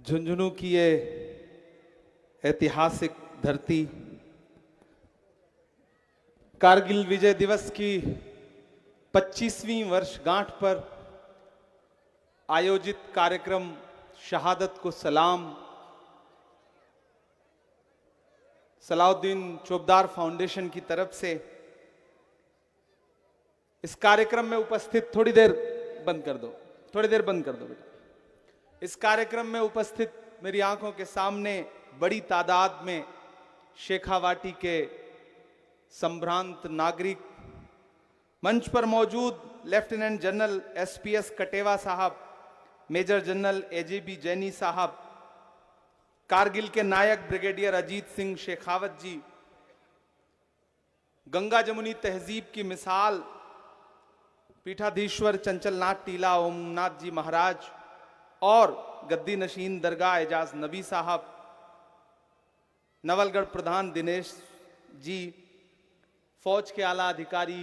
झुंझुनू की ये ऐतिहासिक धरती कारगिल विजय दिवस की 25वीं वर्षगांठ पर आयोजित कार्यक्रम शहादत को सलाम सलाउद्दीन चोपदार फाउंडेशन की तरफ से इस कार्यक्रम में उपस्थित थोड़ी देर बंद कर दो बेटा। इस कार्यक्रम में उपस्थित मेरी आंखों के सामने बड़ी तादाद में शेखावाटी के संभ्रांत नागरिक, मंच पर मौजूद लेफ्टिनेंट जनरल एसपीएस कटेवा साहब, मेजर जनरल एजीबी जैनी साहब, कारगिल के नायक ब्रिगेडियर अजीत सिंह शेखावत जी, गंगा जमुनी तहजीब की मिसाल पीठाधीश्वर चंचलनाथ टीला ओमनाथ जी महाराज और गद्दी नशीन दरगाह एजाज नबी साहब, नवलगढ़ प्रधान दिनेश जी, फौज के आला अधिकारी,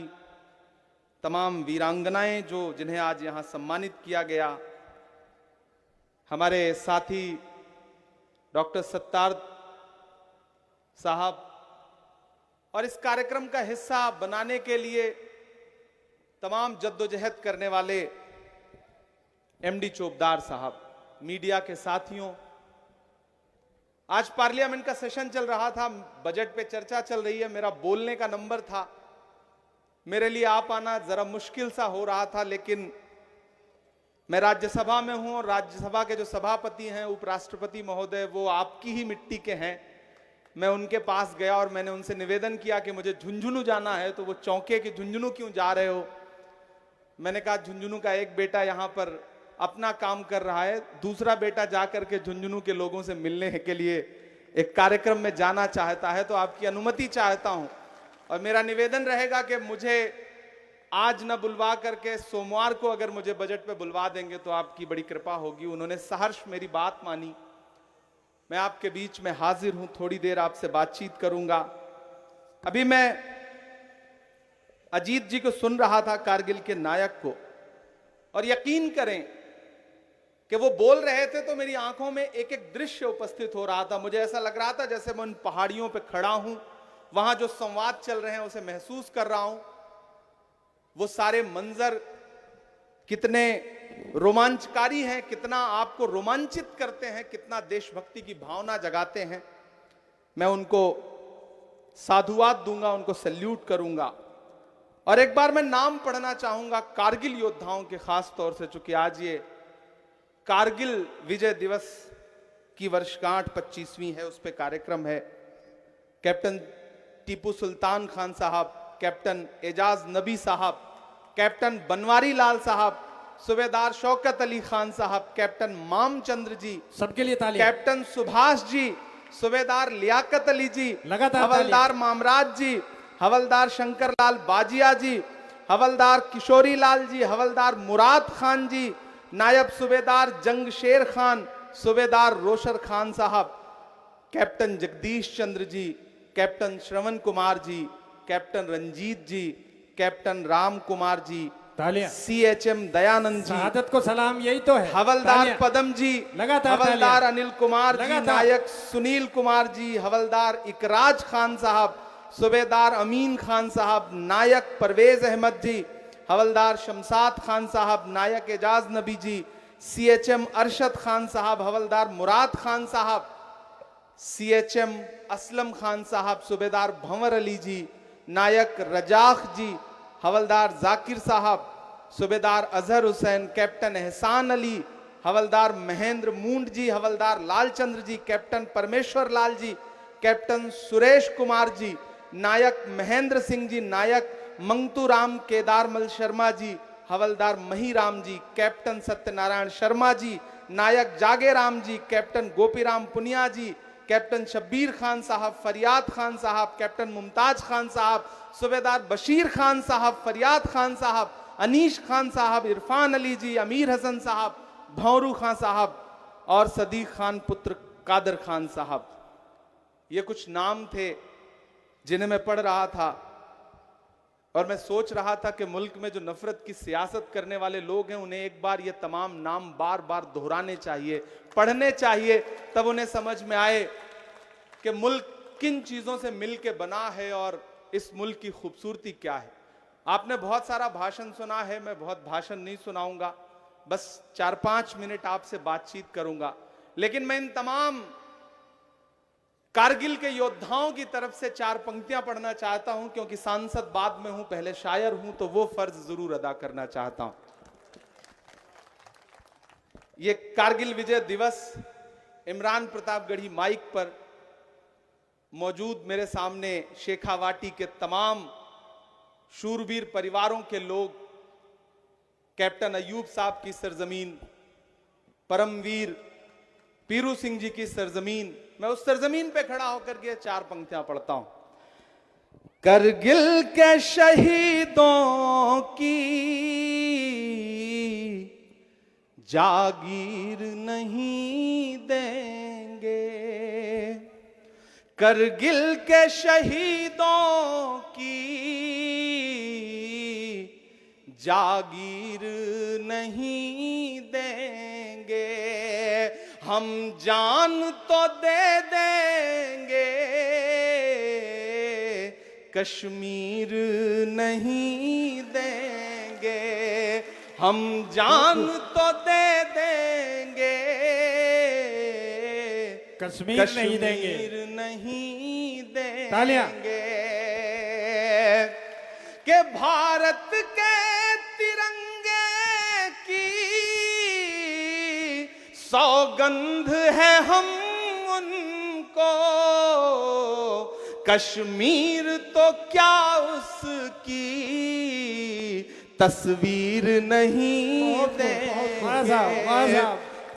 तमाम वीरांगनाएं जो जिन्हें आज यहां सम्मानित किया गया, हमारे साथी डॉक्टर सत्तार साहब और इस कार्यक्रम का हिस्सा बनाने के लिए तमाम जद्दोजहद करने वाले एमडी चोपदार साहब, मीडिया के साथियों, आज पार्लियामेंट का सेशन चल रहा था, बजट पे चर्चा चल रही है, मेरा बोलने का नंबर था, मेरे लिए आ पाना जरा मुश्किल सा हो रहा था, लेकिन मैं राज्यसभा में हूं और राज्यसभा के जो सभापति हैं उपराष्ट्रपति महोदय, वो आपकी ही मिट्टी के हैं। मैं उनके पास गया और मैंने उनसे निवेदन किया कि मुझे झुंझुनू जाना है, तो वो चौंके कि झुंझुनू क्यों जा रहे हो। मैंने कहा झुंझुनू का एक बेटा यहां पर अपना काम कर रहा है, दूसरा बेटा जाकर के झुंझुनू के लोगों से मिलने के लिए एक कार्यक्रम में जाना चाहता है, तो आपकी अनुमति चाहता हूं और मेरा निवेदन रहेगा कि मुझे आज न बुलवा करके सोमवार को अगर मुझे बजट पे बुलवा देंगे तो आपकी बड़ी कृपा होगी। उन्होंने सहर्ष मेरी बात मानी। मैं आपके बीच में हाजिर हूं, थोड़ी देर आपसे बातचीत करूंगा। अभी मैं अजीत जी को सुन रहा था, कारगिल के नायक को, और यकीन करें कि वो बोल रहे थे तो मेरी आंखों में एक एक दृश्य उपस्थित हो रहा था। मुझे ऐसा लग रहा था जैसे मैं उन पहाड़ियों पे खड़ा हूं, वहां जो संवाद चल रहे हैं उसे महसूस कर रहा हूं। वो सारे मंजर कितने रोमांचकारी हैं, कितना आपको रोमांचित करते हैं, कितना देशभक्ति की भावना जगाते हैं। मैं उनको साधुवाद दूंगा, उनको सैल्यूट करूंगा। और एक बार मैं नाम पढ़ना चाहूंगा कारगिल योद्धाओं के, खास तौर से चूंकि आज ये कारगिल विजय दिवस की वर्षगांठ 25वीं है, उस पे कार्यक्रम है। कैप्टन टीपू सुल्तान खान साहब, कैप्टन एजाज नबी साहब, कैप्टन बनवारी लाल साहब, सूबेदार शौकत अली खान साहब, कैप्टन मामचंद्र जी, सबके लिए तालियां, कैप्टन सुभाष जी, सूबेदार लियाकत अली जी, हवलदार मामराज जी, हवलदार शंकरलाल बाजिया जी, हवलदार किशोरी लाल जी, हवलदार मुराद खान जी, नायब सूबेदार जंगशेर खान, सूबेदार रोशर खान साहब, captain Jagdish Chandra ji, captain Shravan Kumar ji, captain Ranjit जी, कैप्टन राम कुमार जी, सीएचएम दयानंद जी, शहादत को सलाम, यही तो है, हवलदार पदम जी, हवलदार अनिल कुमार जी, नायक सुनील कुमार जी, हवलदार इकराज खान साहब, सूबेदार अमीन खान साहब, नायक परवेज अहमद जी, हवलदार शमसाद खान साहब, नायक एजाज नबी जी, सीएचएम अरशद खान साहब, हवलदार मुराद खान साहब, सीएचएम असलम खान साहब, सूबेदार भंवर अली जी, नायक रजाक जी, हवलदार जाकिर साहब, सूबेदार अजहर हुसैन, कैप्टन एहसान अली, हवलदार महेंद्र मूंड जी, हवलदार लालचंद्र जी, कैप्टन परमेश्वर लाल जी, कैप्टन सुरेश कुमार जी, नायक महेंद्र सिंह जी, नायक मंगतूराम केदारमल शर्मा जी, हवलदार महीराम जी, कैप्टन सत्यनारायण शर्मा जी, नायक जागेराम जी, कैप्टन गोपीराम पुनिया जी, कैप्टन शब्बीर खान साहब, फरियाद खान साहब, कैप्टन मुमताज खान साहब, सूबेदार बशीर खान साहब, फरियाद खान साहब, अनीश खान साहब, इरफान अली जी, अमीर हसन साहब, भौरू खान साहब और सदीक खान पुत्र कादर खान साहब। ये कुछ नाम थे जिन्हें मैं पढ़ रहा था। और मैं सोच रहा था कि मुल्क में जो नफरत की सियासत करने वाले लोग हैं, उन्हें एक बार ये तमाम नाम बार बार दोहराने चाहिए, पढ़ने चाहिए, तब उन्हें समझ में आए कि मुल्क किन चीजों से मिलके बना है और इस मुल्क की खूबसूरती क्या है। आपने बहुत सारा भाषण सुना है, मैं बहुत भाषण नहीं सुनाऊंगा, बस 4-5 मिनट आपसे बातचीत करूंगा। लेकिन मैं इन तमाम कारगिल के योद्धाओं की तरफ से 4 पंक्तियां पढ़ना चाहता हूं, क्योंकि सांसद बाद में हूं, पहले शायर हूं, तो वो फर्ज जरूर अदा करना चाहता हूं। ये कारगिल विजय दिवस इमरान प्रतापगढ़ी माइक पर मौजूद मेरे सामने शेखावाटी के तमाम शूरवीर परिवारों के लोग, कैप्टन अयूब साहब की सरजमीन, परमवीर पीरू सिंह जी की सरजमीन, मैं उस सरजमीन पे खड़ा होकर के 4 पंक्तियां पढ़ता हूं। करगिल के शहीदों की जागीर नहीं देंगे, करगिल के शहीदों की जागीर नहीं देंगे, हम जान तो दे देंगे, कश्मीर नहीं देंगे, हम जान तो दे देंगे, कश्मीर नहीं देंगे, नहीं देंगे। तालियां। कि भारत के तिरंगे की सौगंध है हम उनको, कश्मीर तो क्या उसकी तस्वीर नहीं देंगे,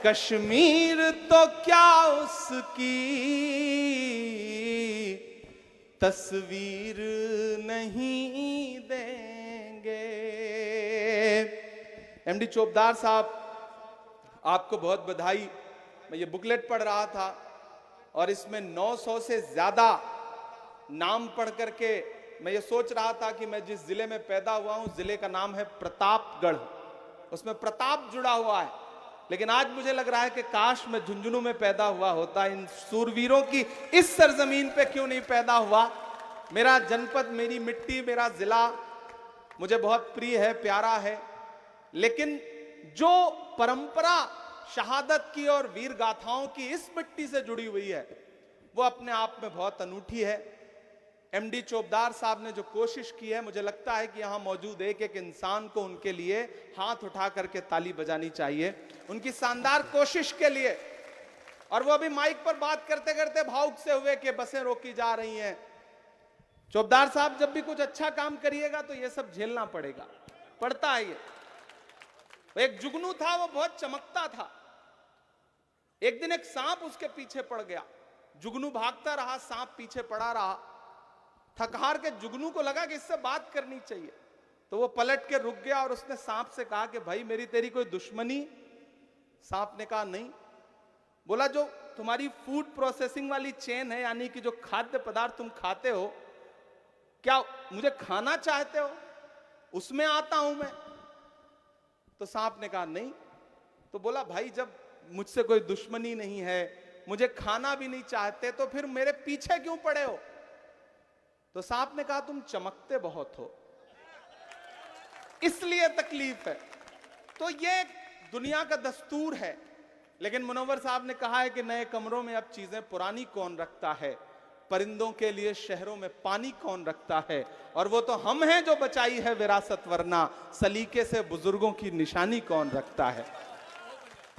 कश्मीर तो क्या उसकी तस्वीर नहीं देंगे। एमडी चोपदार साहब, आपको बहुत बधाई। मैं ये बुकलेट पढ़ रहा था और इसमें 900 से ज्यादा नाम पढ़ करके मैं ये सोच रहा था कि मैं जिस जिले में पैदा हुआ हूं, जिले का नाम है प्रतापगढ़, उसमें प्रताप जुड़ा हुआ है, लेकिन आज मुझे लग रहा है कि काश मैं झुंझुनू में पैदा हुआ होता, इन सूरवीरों की इस सरजमीन पे क्यों नहीं पैदा हुआ। मेरा जनपद, मेरी मिट्टी, मेरा जिला मुझे बहुत प्रिय है, प्यारा है, लेकिन जो परंपरा शहादत की और वीर गाथाओं की इस मिट्टी से जुड़ी हुई है, वो अपने आप में बहुत अनूठी है। एमडी चोपदार साहब ने जो कोशिश की है, मुझे लगता है कि यहां मौजूद एक एक इंसान को उनके लिए हाथ उठा करके ताली बजानी चाहिए, उनकी शानदार कोशिश के लिए। और वो अभी माइक पर बात करते करते भावुक से हुए कि बसें रोकी जा रही हैं। चोपदार साहब, जब भी कुछ अच्छा काम करिएगा तो ये सब झेलना पड़ेगा, पड़ता है ये। एक जुगनू था, वो बहुत चमकता था, एक दिन एक सांप उसके पीछे पड़ गया, जुगनू भागता रहा, सांप पीछे पड़ा रहा। थक हार के जुगनू को लगा कि इससे बात करनी चाहिए, तो वो पलट के रुक गया और उसने सांप से कहा कि भाई मेरी तेरी कोई दुश्मनी? सांप ने कहा नहीं। बोला जो तुम्हारी फूड प्रोसेसिंग वाली चेन है, यानी कि जो खाद्य पदार्थ तुम खाते हो, क्या मुझे खाना चाहते हो? उसमें आता हूं मैं। तो सांप ने कहा नहीं। तो बोला भाई जब मुझसे कोई दुश्मनी नहीं है, मुझे खाना भी नहीं चाहते, तो फिर मेरे पीछे क्यों पड़े हो? तो सांप ने कहा तुम चमकते बहुत हो, इसलिए तकलीफ है। तो ये दुनिया का दस्तूर है। लेकिन मुनव्वर साहब ने कहा है कि नए कमरों में अब चीजें पुरानी कौन रखता है, परिंदों के लिए शहरों में पानी कौन रखता है, और वो तो हम हैं जो बचाई है विरासत, वरना सलीके से बुजुर्गों की निशानी कौन रखता है।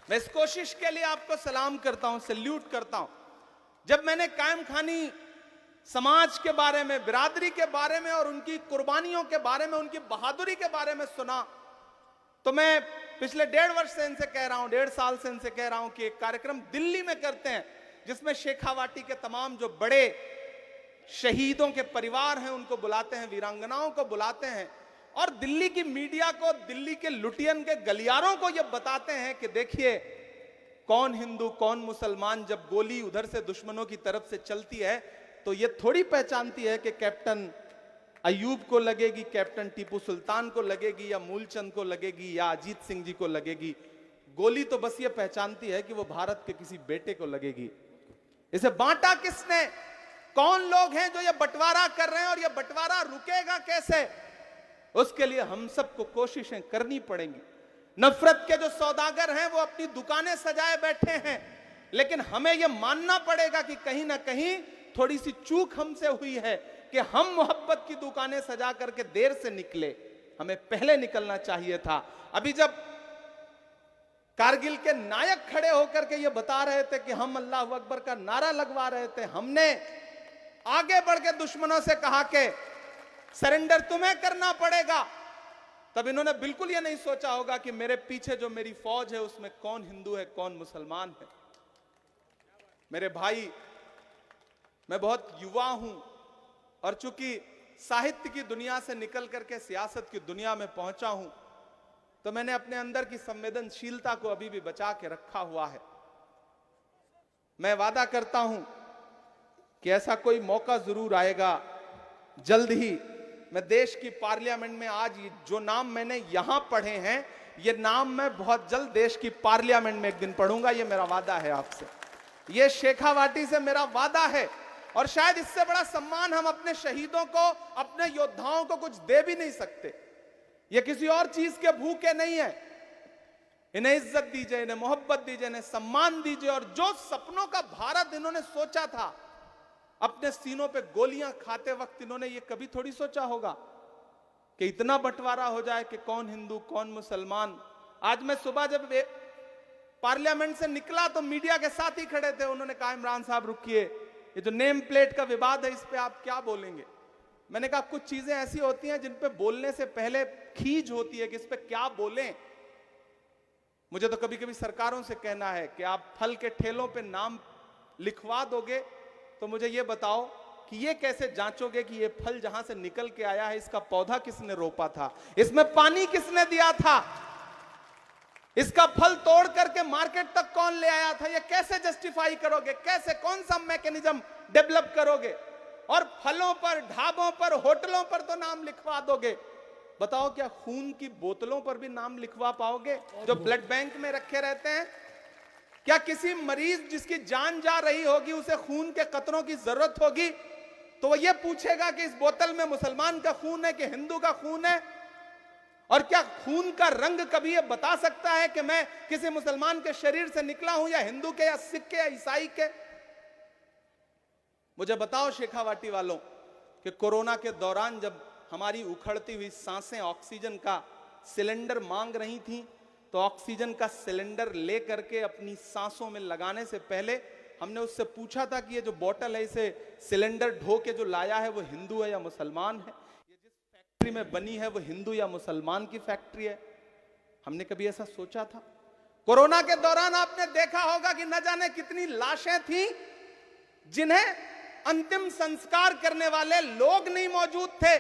मैं इस कोशिश के लिए आपको सलाम करता हूं, सैल्यूट करता हूं। जब मैंने कायम खानी समाज के बारे में, बिरादरी के बारे में और उनकी कुर्बानियों के बारे में, उनकी बहादुरी के बारे में सुना, तो मैं पिछले 1.5 वर्ष से इनसे कह रहा हूं, 1.5 साल से इनसे कह रहा हूं कि एक कार्यक्रम दिल्ली में करते हैं जिसमें शेखावाटी के तमाम जो बड़े शहीदों के परिवार हैं उनको बुलाते हैं, वीरांगनाओं को बुलाते हैं, और दिल्ली की मीडिया को, दिल्ली के लुटियन के गलियारों को यह बताते हैं कि देखिए कौन हिंदू कौन मुसलमान, जब गोली उधर से दुश्मनों की तरफ से चलती है तो ये थोड़ी पहचानती है कि कैप्टन अयूब को लगेगी, कैप्टन टीपू सुल्तान को लगेगी, या मूलचंद को लगेगी, या अजीत सिंह जी को लगेगी। गोली तो बस ये पहचानती है कि वो भारत के किसी बेटे को लगेगी। इसे बांटा किसने? कौन लोग हैं जो ये बंटवारा कर रहे हैं, और ये बंटवारा रुकेगा कैसे? उसके लिए हम सबको कोशिशें करनी पड़ेंगी। नफरत के जो सौदागर हैं वो अपनी दुकानें सजाए बैठे हैं, लेकिन हमें यह मानना पड़ेगा कि कहीं ना कहीं थोड़ी सी चूक हमसे हुई है कि हम मोहब्बत की दुकानें सजा करके देर से निकले। हमें पहले निकलना चाहिए था। अभी जब कारगिल के नायक खड़े होकर के ये बता रहे थे कि हम अल्लाह अकबर का नारा लगवा रहे थे, हमने आगे बढ़ के दुश्मनों से कहा कि सरेंडर तुम्हें करना पड़ेगा, तब इन्होंने बिल्कुल ये नहीं सोचा होगा कि मेरे पीछे जो मेरी फौज है उसमें कौन हिंदू है, कौन मुसलमान है। मेरे भाई, मैं बहुत युवा हूं, और चूंकि साहित्य की दुनिया से निकल करके सियासत की दुनिया में पहुंचा हूं, तो मैंने अपने अंदर की संवेदनशीलता को अभी भी बचा के रखा हुआ है। मैं वादा करता हूं कि ऐसा कोई मौका जरूर आएगा जल्द ही। मैं देश की पार्लियामेंट में आज जो नाम मैंने यहां पढ़े हैं, ये नाम मैं बहुत जल्द देश की पार्लियामेंट में एक दिन पढ़ूंगा। ये मेरा वादा है आपसे, ये शेखावाटी से मेरा वादा है। और शायद इससे बड़ा सम्मान हम अपने शहीदों को, अपने योद्धाओं को कुछ दे भी नहीं सकते। ये किसी और चीज के भूखे नहीं है। इन्हें इज्जत दीजिए, इन्हें मोहब्बत दीजिए, इन्हें सम्मान दीजिए। और जो सपनों का भारत इन्होंने सोचा था, अपने सीनों पे गोलियां खाते वक्त इन्होंने ये कभी थोड़ी सोचा होगा कि इतना बंटवारा हो जाए कि कौन हिंदू कौन मुसलमान। आज मैं सुबह जब पार्लियामेंट से निकला तो मीडिया के साथ ही खड़े थे। उन्होंने कहा, इमरान साहब रुकिए, ये जो नेम प्लेट का विवाद है इस पे आप क्या बोलेंगे? मैंने कहा कुछ चीजें ऐसी होती हैं जिन पे बोलने से पहले खींच होती है कि इस पे क्या बोलें। मुझे तो कभी कभी सरकारों से कहना है कि आप फल के ठेलों पे नाम लिखवा दोगे, तो मुझे ये बताओ कि ये कैसे जांचोगे कि ये फल जहां से निकल के आया है, इसका पौधा किसने रोपा था, इसमें पानी किसने दिया था, इसका फल तोड़ करके मार्केट तक कौन ले आया था? ये कैसे जस्टिफाई करोगे? कैसे, कौन सा मैकेनिज्म डेवलप करोगे? और फलों पर, ढाबों पर, होटलों पर तो नाम लिखवा दोगे, बताओ क्या खून की बोतलों पर भी नाम लिखवा पाओगे जो ब्लड बैंक में रखे रहते हैं? क्या किसी मरीज जिसकी जान जा रही होगी, उसे खून के कतरों की जरूरत होगी, तो वो ये पूछेगा कि इस बोतल में मुसलमान का खून है कि हिंदू का खून है? और क्या खून का रंग कभी ये बता सकता है कि मैं किसी मुसलमान के शरीर से निकला हूं, या हिंदू के, या सिख के, या ईसाई के? मुझे बताओ शेखावाटी वालों कि कोरोना के दौरान जब हमारी उखड़ती हुई सांसें ऑक्सीजन का सिलेंडर मांग रही थी, तो ऑक्सीजन का सिलेंडर ले करके अपनी सांसों में लगाने से पहले हमने उससे पूछा था कि ये जो बोतल है, इसे सिलेंडर ढो के जो लाया है वो हिंदू है या मुसलमान है? ये जिस फैक्ट्री में बनी है वो हिंदू या मुसलमान की फैक्ट्री है? हमने कभी ऐसा सोचा था? कोरोना के दौरान आपने देखा होगा कि न जाने कितनी लाशें थी जिन्हें अंतिम संस्कार करने वाले लोग नहीं मौजूद थे।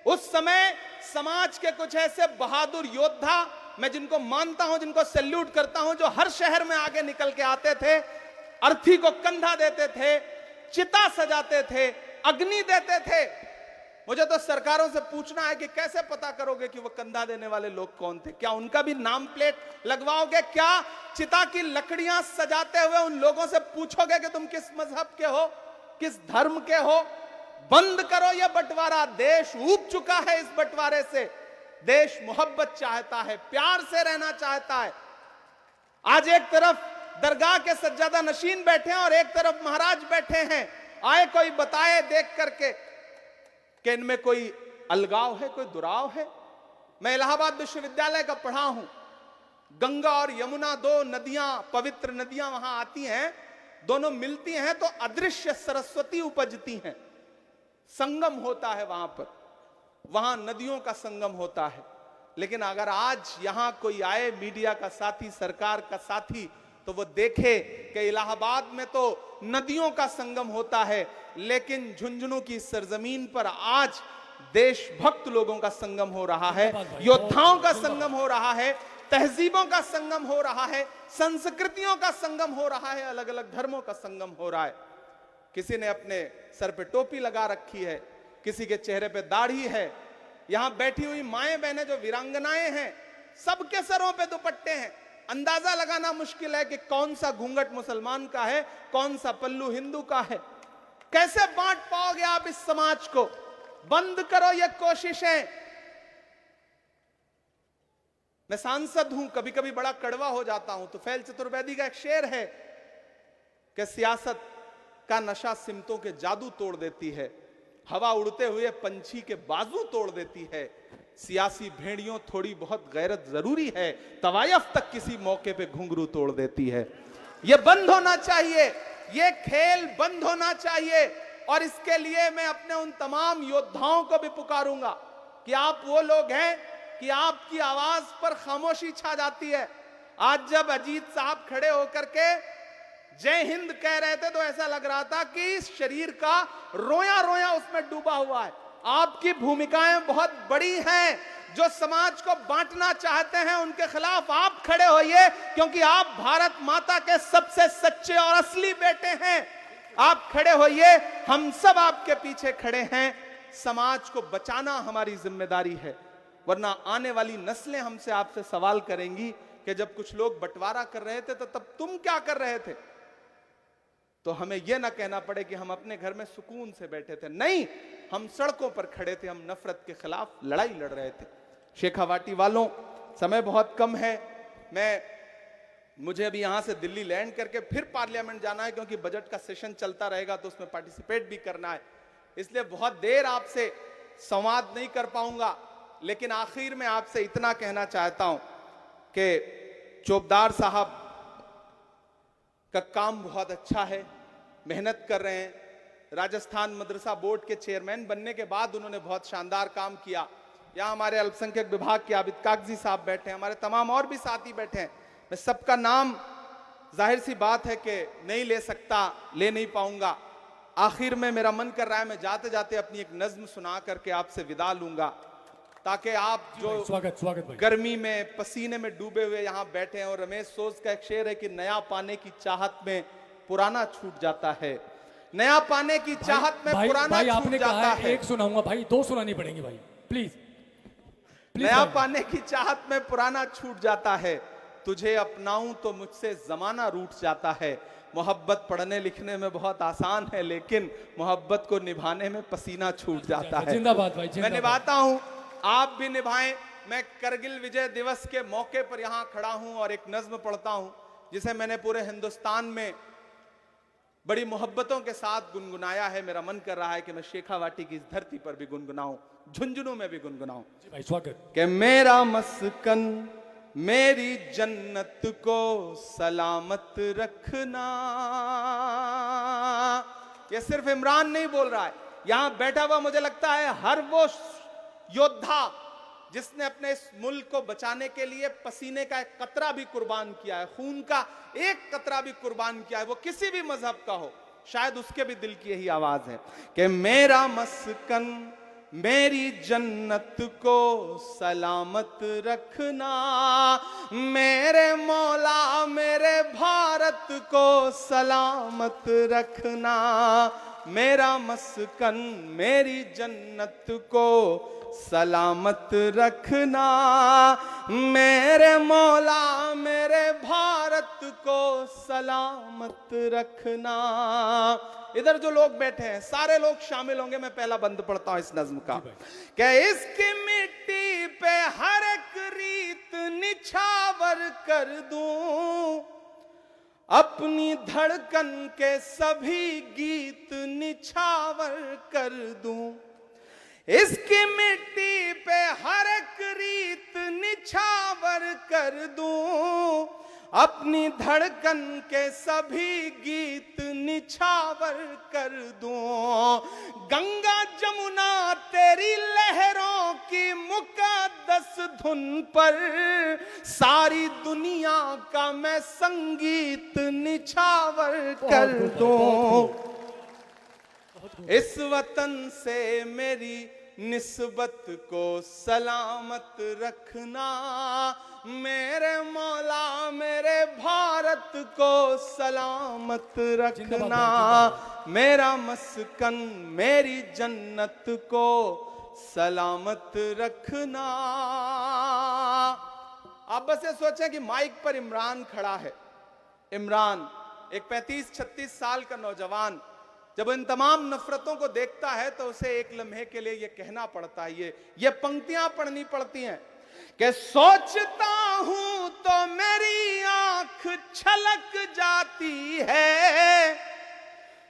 उस समय समाज के कुछ ऐसे बहादुर योद्धा, मैं जिनको मानता हूं, जिनको सैल्यूट करता हूं, जो हर शहर में आगे निकल के आते थे, अर्थी को कंधा देते थे, चिता सजाते थे, अग्नि देते थे। मुझे तो सरकारों से पूछना है कि कैसे पता करोगे कि वो कंधा देने वाले लोग कौन थे? क्या उनका भी नाम प्लेट लगवाओगे? क्या चिता की लकड़ियां सजाते हुए उन लोगों से पूछोगे कि तुम किस मजहब के हो, किस धर्म के हो? बंद करो ये बंटवारा। देश ऊब चुका है इस बंटवारे से। देश मोहब्बत चाहता है, प्यार से रहना चाहता है। आज एक तरफ दरगाह के सज्जादा नशीन बैठे हैं और एक तरफ महाराज बैठे हैं। आए कोई बताए देख करके कि इनमें कोई अलगाव है, कोई दुराव है। मैं इलाहाबाद विश्वविद्यालय का पढ़ा हूं। गंगा और यमुना, दो नदियां, पवित्र नदियां वहां आती हैं, दोनों मिलती हैं तो अदृश्य सरस्वती उपजती हैं। संगम होता है वहां पर, वहां नदियों का संगम होता है। लेकिन अगर आज यहां कोई आए, मीडिया का साथी, सरकार का साथी, तो वो देखे कि इलाहाबाद में तो नदियों का संगम होता है, लेकिन झुंझुनू की सरजमीन पर आज देशभक्त लोगों का संगम हो रहा है, योद्धाओं का संगम हो रहा है, तहजीबों का संगम हो रहा है, संस्कृतियों का संगम हो रहा है, अलग अलग धर्मों का संगम हो रहा है। किसी ने अपने सर पे टोपी लगा रखी है, किसी के चेहरे पे दाढ़ी है। यहां बैठी हुई माएं बहनें जो वीरांगनाएं हैं, सबके सरों पे दुपट्टे हैं। अंदाजा लगाना मुश्किल है कि कौन सा घूंघट मुसलमान का है, कौन सा पल्लू हिंदू का है। कैसे बांट पाओगे आप इस समाज को? बंद करो ये कोशिशें। मैं सांसद हूं, कभी कभी बड़ा कड़वा हो जाता हूं। तो फैल चतुर्वेदी का एक शेर है कि सियासत का नशा सिमतों के जादू तोड़ देती है, हवा उड़ते हुए पंछी के बाजू तोड़ देती है। सियासी भेड़ियों थोड़ी बहुत गैरत जरूरी है, तवायफ तक किसी मौके पे घुंघरू तोड़ देती है। ये बंद होना चाहिए, ये खेल बंद होना चाहिए। और इसके लिए मैं अपने उन तमाम योद्धाओं को भी पुकारूंगा कि आप वो लोग हैं कि आपकी आवाज पर खामोशी छा जाती है। आज जब अजीत साहब खड़े होकर के जय हिंद कह रहे थे तो ऐसा लग रहा था कि इस शरीर का रोया रोया उसमें डूबा हुआ है। आपकी भूमिकाएं बहुत बड़ी हैं। जो समाज को बांटना चाहते हैं उनके खिलाफ आप खड़े होइए, क्योंकि आप भारत माता के सबसे सच्चे और असली बेटे हैं। आप खड़े होइए, हम सब आपके पीछे खड़े हैं। समाज को बचाना हमारी जिम्मेदारी है, वरना आने वाली नस्लें हमसे आपसे सवाल करेंगी कि जब कुछ लोग बंटवारा कर रहे थे तो तब तुम क्या कर रहे थे। तो हमें यह ना कहना पड़े कि हम अपने घर में सुकून से बैठे थे। नहीं, हम सड़कों पर खड़े थे, हम नफरत के खिलाफ लड़ाई लड़ रहे थे। शेखावाटी वालों, समय बहुत कम है। मुझे अभी यहां से दिल्ली लैंड करके फिर पार्लियामेंट जाना है, क्योंकि बजट का सेशन चलता रहेगा तो उसमें पार्टिसिपेट भी करना है। इसलिए बहुत देर आपसे संवाद नहीं कर पाऊंगा, लेकिन आखिर में आपसे इतना कहना चाहता हूं कि चोपदार साहब का काम बहुत अच्छा है, मेहनत कर रहे हैं। राजस्थान मदरसा बोर्ड के चेयरमैन बनने के बाद उन्होंने बहुत शानदार काम किया। यहाँ हमारे अल्पसंख्यक विभाग के आबिद कागजी साहब बैठे हैं, हमारे तमाम और भी साथी बैठे हैं। मैं सबका नाम जाहिर सी बात है कि नहीं ले सकता, ले नहीं पाऊंगा। आखिर में मेरा मन कर रहा है मैं जाते जाते अपनी एक नज्म सुना करके आपसे विदा लूंगा, ताकि आप जो स्वागत गर्मी में पसीने में डूबे हुए यहाँ बैठे हैं। और रमेश सोज का एक शेर है कि नया पाने की चाहत में पुराना छूट जाता है, नया पाने की चाहत में पुराना छूट जाता है। एक सुनाऊंगा भाई, दो सुनानी पड़ेंगी भाई, प्लीज। नया पाने की चाहत में पुराना छूट जाता है, तुझे अपनाऊं तो मुझसे जमाना रूठ जाता है। मोहब्बत पढ़ने लिखने में बहुत आसान है, लेकिन मोहब्बत को निभाने में पसीना छूट जाता है। जिंदाबाद भाई, जिंदाबाद। मैं निभाता हूं, आप भी निभाएं। मैं करगिल विजय दिवस के मौके पर यहां खड़ा हूं और एक नज्म पढ़ता हूं जिसे मैंने पूरे हिंदुस्तान में बड़ी मोहब्बतों के साथ गुनगुनाया है। मेरा मन कर रहा है कि मैं शेखावाटी की इस धरती पर भी गुनगुनाऊं, झुंझुनू में भी गुनगुनाऊं। भाई स्वागत। कि मेरा मस्कन मेरी जन्नत को सलामत रखना। ये सिर्फ इमरान नहीं बोल रहा है, यहां बैठा हुआ मुझे लगता है हर वो योद्धा जिसने अपने इस मुल्क को बचाने के लिए पसीने का एक कतरा भी कुर्बान किया है, खून का एक कतरा भी कुर्बान किया है, वो किसी भी मजहब का हो, शायद उसके भी दिल की यही आवाज है कि मेरा मस्कन मेरी जन्नत को सलामत रखना। मेरे मौला मेरे भारत को सलामत रखना। मेरा मस्कन मेरी जन्नत को सलामत रखना। मेरे मौला मेरे भारत को सलामत रखना। इधर जो लोग बैठे हैं सारे लोग शामिल होंगे। मैं पहला बंद पढ़ता हूं इस नज्म का। क्या इसकी मिट्टी पे हर एक रीत निछावर कर दूं, अपनी धड़कन के सभी गीत निछावर कर दूं। इसकी मिट्टी पे हर एक रीत निछावर कर दूं, अपनी धड़कन के सभी गीत निछावर कर दूं। गंगा जमुना तेरी लहरों की मुकद्दस धुन पर सारी दुनिया का मैं संगीत निछावर कर दूं। इस वतन से मेरी निस्बत को सलामत रखना। मेरे मौला मेरे भारत को सलामत रखना, मेरा मस्कन मेरी जन्नत को सलामत रखना। आप बस ये सोचें कि माइक पर इमरान खड़ा है। इमरान एक 35-36 साल का नौजवान जब इन तमाम नफरतों को देखता है तो उसे एक लम्हे के लिए ये कहना पड़ता है, ये पंक्तियां पढ़नी पड़ती हैं कि सोचता हूं तो मेरी आंख छलक जाती है,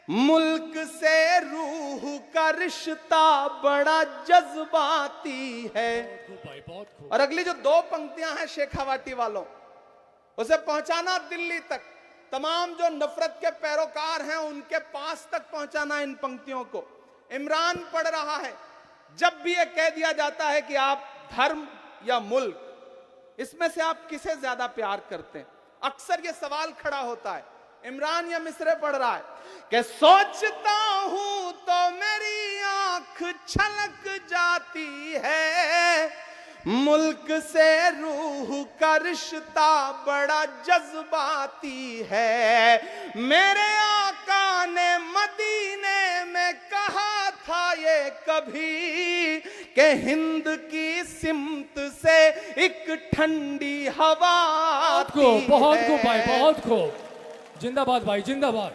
मुल्क से रूह का रिश्ता बड़ा जज्बाती है। और अगली जो 2 पंक्तियां हैं शेखावाटी वालों, उसे पहुंचाना दिल्ली तक, तमाम जो नफरत के पैरोकार हैं उनके पास तक पहुंचाना इन पंक्तियों को। इमरान पढ़ रहा है। जब भी यह कह दिया जाता है कि आप धर्म या मुल्क, इसमें से आप किसे ज्यादा प्यार करते हैं, अक्सर यह सवाल खड़ा होता है। इमरान यह मिसरे पढ़ रहा है कि सोचता हूं तो मेरी आंख छलक जाती है, मुल्क से रूह का रिश्ता बड़ा जज्बाती है। मेरे आका ने मदीने में कहा था ये कभी कि हिंद की सिमत से एक ठंडी हवा आती है। बहुत खूब भाई, बहुत खूब। जिंदाबाद भाई, जिंदाबाद।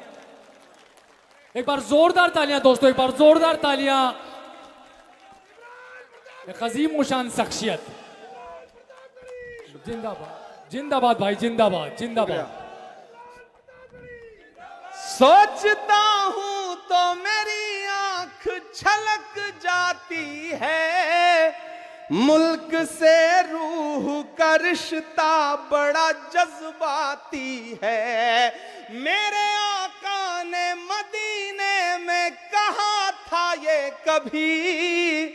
एक बार जोरदार तालियां दोस्तों, एक बार जोरदार तालियां। एक अजीम मुशान शख्सियत। जिंदाबाद, जिंदाबाद भाई, जिंदाबाद, जिंदाबाद। सोचता हूं तो मेरी आंख छलक जाती है, मुल्क से रूह का रिश्ता बड़ा जज्बाती है। मेरे आका ने मदीने में कहा था ये कभी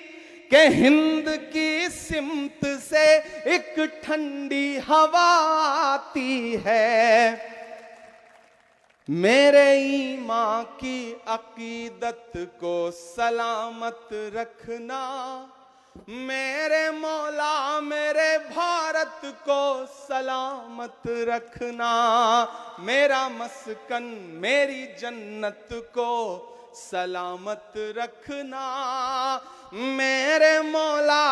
कि हिंद की सिमत से एक ठंडी हवा आती है। मेरे ईमान की अकीदत को सलामत रखना, मेरे मौला मेरे भारत को सलामत रखना, मेरा मस्कन मेरी जन्नत को सलामत रखना, मेरे मौला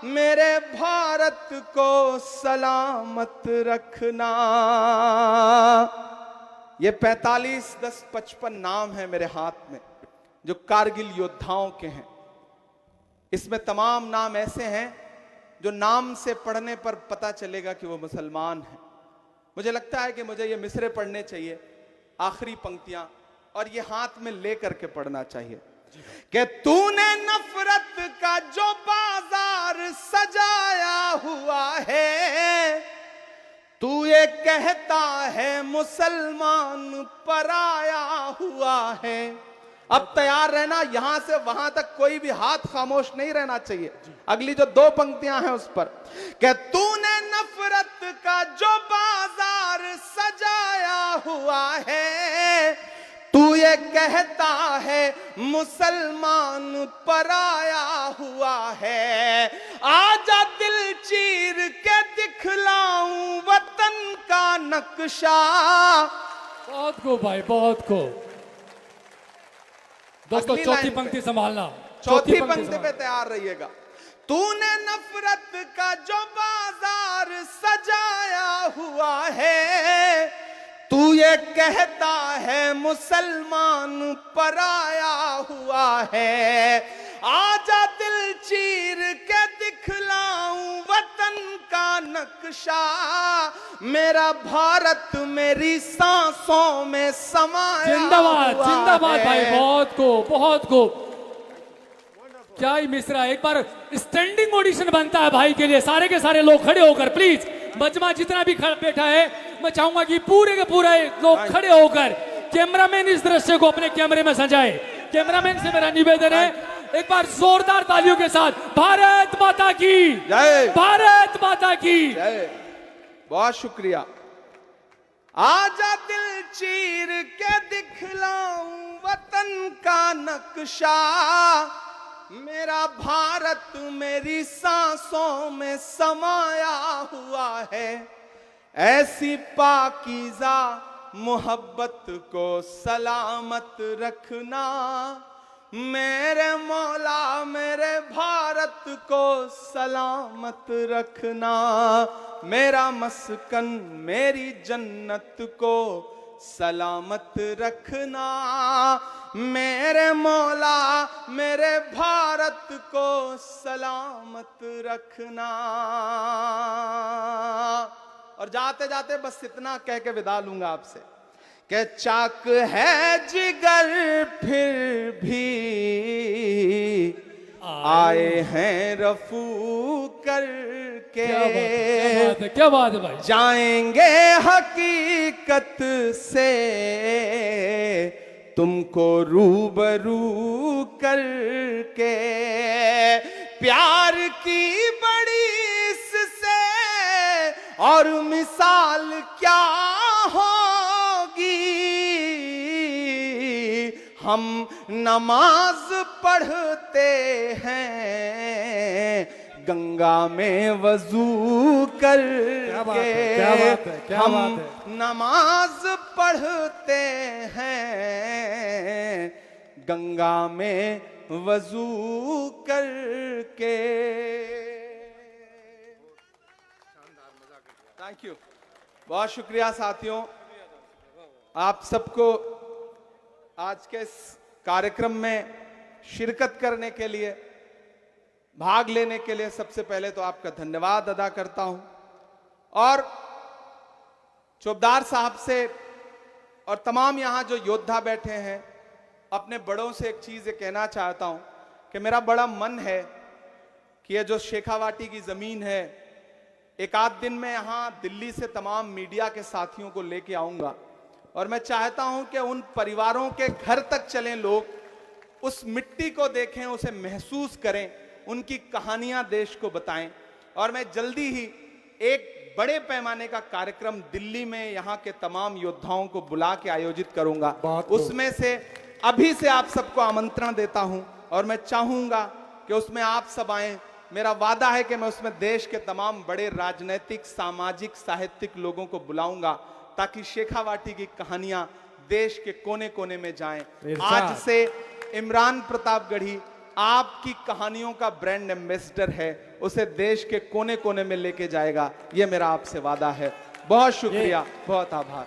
मेरे भारत को सलामत रखना। ये 45-10-55 नाम है मेरे हाथ में जो कारगिल योद्धाओं के हैं। इसमें तमाम नाम ऐसे हैं जो नाम से पढ़ने पर पता चलेगा कि वो मुसलमान हैं। मुझे लगता है कि मुझे ये मिसरे पढ़ने चाहिए, आखिरी पंक्तियां, और ये हाथ में लेकर के पढ़ना चाहिए कि तूने नफरत का जो बाजार सजाया हुआ है, तू ये कहता है मुसलमान पराया हुआ है। अब तैयार रहना, यहां से वहां तक कोई भी हाथ खामोश नहीं रहना चाहिए। अगली जो 2 पंक्तियां हैं उस पर कि तूने नफरत का जो बाजार सजाया हुआ है, तू ये कहता है मुसलमान पराया हुआ है। आजा दिल चीर के दिखलाऊं वतन का नक्शा। बहुत को भाई, बहुत को। दोस्तों चौथी पंक्ति संभालना, चौथी पंक्ति पे तैयार रहिएगा। तूने नफरत का जो बाजार सजाया हुआ है, तू ये कहता है मुसलमान पराया हुआ है। आजा दिल चीर के दिखलाऊं वतन का नक्शा, मेरा भारत मेरी सांसों में समाया। जिंदाबाद, जिंदाबाद भाई, बहुत को, बहुत को। क्या ही मिश्रा। एक बार स्टैंडिंग ऑडिशन बनता है भाई के लिए, सारे के सारे लोग खड़े होकर प्लीज। मजमा जितना भी बैठा है, मैं चाहूंगा कि पूरे के पूरे लोग खड़े होकर कैमरामैन इस दृश्य को अपने कैमरे में सजाए। कैमरामैन से मेरा निवेदन है, एक बार जोरदार तालियों के साथ भारत माता की जय, भारत माता की जय। बहुत शुक्रिया। आजा दिल चीर के दिखलाऊं वतन का नक्शा, मेरा भारत मेरी सांसों में समाया हुआ है, ऐसी पाकीज़ा मोहब्बत को सलामत रखना। मेरे मौला मेरे भारत को सलामत रखना, मेरा मस्कन मेरी जन्नत को सलामत रखना। मेरे मौला मेरे भारत को सलामत रखना। और जाते जाते बस इतना कह के विदा लूंगा आपसे कि चाक है जिगर फिर भी आए हैं रफू करके। क्या बात है भाई, जाएंगे हकीकत से तुमको रूबरू करके। प्यार की बड़ी इससे और मिसाल क्या होगी। हम नमाज पढ़ते हैं गंगा में वजू करके। हम नमाज पढ़ते हैं गंगा में वजू करके। थैंक यू, बहुत शुक्रिया साथियों, आप सबको आज के इस कार्यक्रम में शिरकत करने के लिए, भाग लेने के लिए सबसे पहले तो आपका धन्यवाद अदा करता हूं। और चौबदार साहब से और तमाम यहां जो योद्धा बैठे हैं, अपने बड़ों से एक चीज ये कहना चाहता हूं कि मेरा बड़ा मन है कि ये जो शेखावाटी की जमीन है, एक आध दिन में यहां दिल्ली से तमाम मीडिया के साथियों को लेके आऊंगा और मैं चाहता हूं कि उन परिवारों के घर तक चलें लोग, उस मिट्टी को देखें, उसे महसूस करें, उनकी कहानियां देश को बताएं। और मैं जल्दी ही एक बड़े पैमाने का कार्यक्रम दिल्ली में यहां के तमाम योद्धाओं को बुला के आयोजित करूंगा। उसमें से अभी से आप सबको आमंत्रण देता हूं और मैं चाहूंगा कि उसमें आप सब आएं। मेरा वादा है कि मैं उसमें देश के तमाम बड़े राजनीतिक, सामाजिक, साहित्यिक लोगों को बुलाऊंगा ताकि शेखावाटी की कहानियां देश के कोने कोने में जाएं। आज से इमरान प्रतापगढ़ी आपकी कहानियों का ब्रांड एम्बेसडर है, उसे देश के कोने कोने में लेके जाएगा, यह मेरा आपसे वादा है। बहुत शुक्रिया, बहुत आभार।